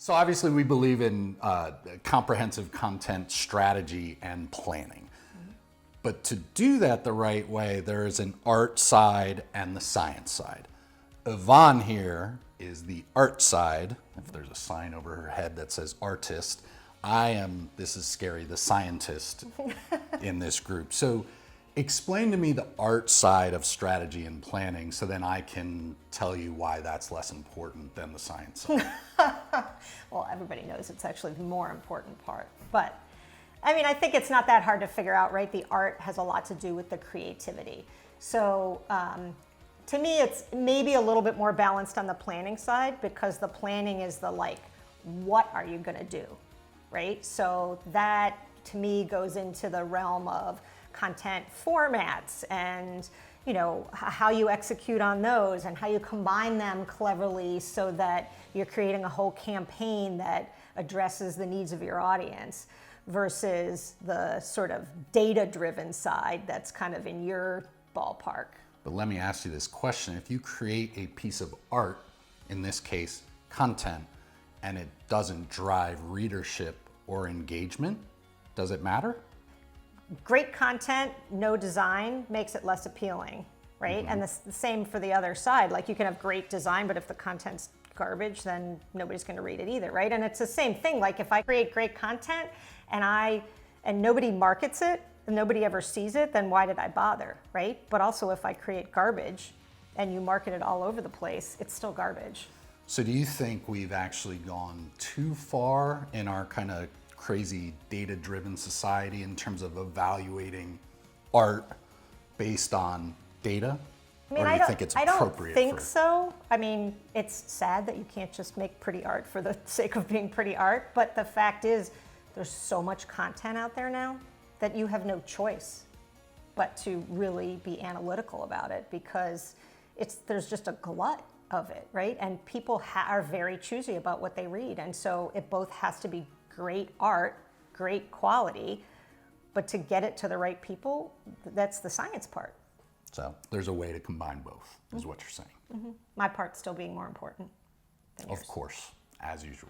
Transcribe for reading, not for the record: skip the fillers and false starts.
So obviously we believe in comprehensive content strategy and planning. But to do that the right way, there is an art side and the science side. Yvonne here is the art side. If there's a sign over her head that says artist, I am, this is scary, the scientist in this group. So explain to me the art side of strategy and planning so then I can tell you why that's less important than the science side. Well, everybody knows it's actually the more important part. But I mean, I think it's not that hard to figure out, right? The art has a lot to do with the creativity. So to me, it's maybe a little bit more balanced on the planning side because the planning is the like, what are you gonna do, right? So that to me goes into the realm of content formats and how you execute on those and how you combine them cleverly so that you're creating a whole campaign that addresses the needs of your audience versus the sort of data-driven side that's kind of in your ballpark. But let me ask you this question. If you create a piece of art, in this case, content, and it doesn't drive readership or engagement, does it matter? Great content, no design makes it less appealing, right? And the same for the other side. Like you can have great design, but if the content's garbage, then nobody's going to read it either, right? And it's the same thing. Like if I create great content and nobody markets it, and nobody ever sees it, then why did I bother, right? But also if I create garbage and you market it all over the place, it's still garbage. So do you think we've actually gone too far in our kind of crazy data-driven society in terms of evaluating art based on data? I mean, or do you think it's appropriate? I don't think so. I mean, it's sad that you can't just make pretty art for the sake of being pretty art, but the fact is there's so much content out there now that you have no choice but to really be analytical about it because there's just a glut of it, right? And people are very choosy about what they read. And so it both has to be great art, great quality, but to get it to the right people, that's the science part. So there's a way to combine both, is what you're saying. My part still being more important than yours. Of course, as usual.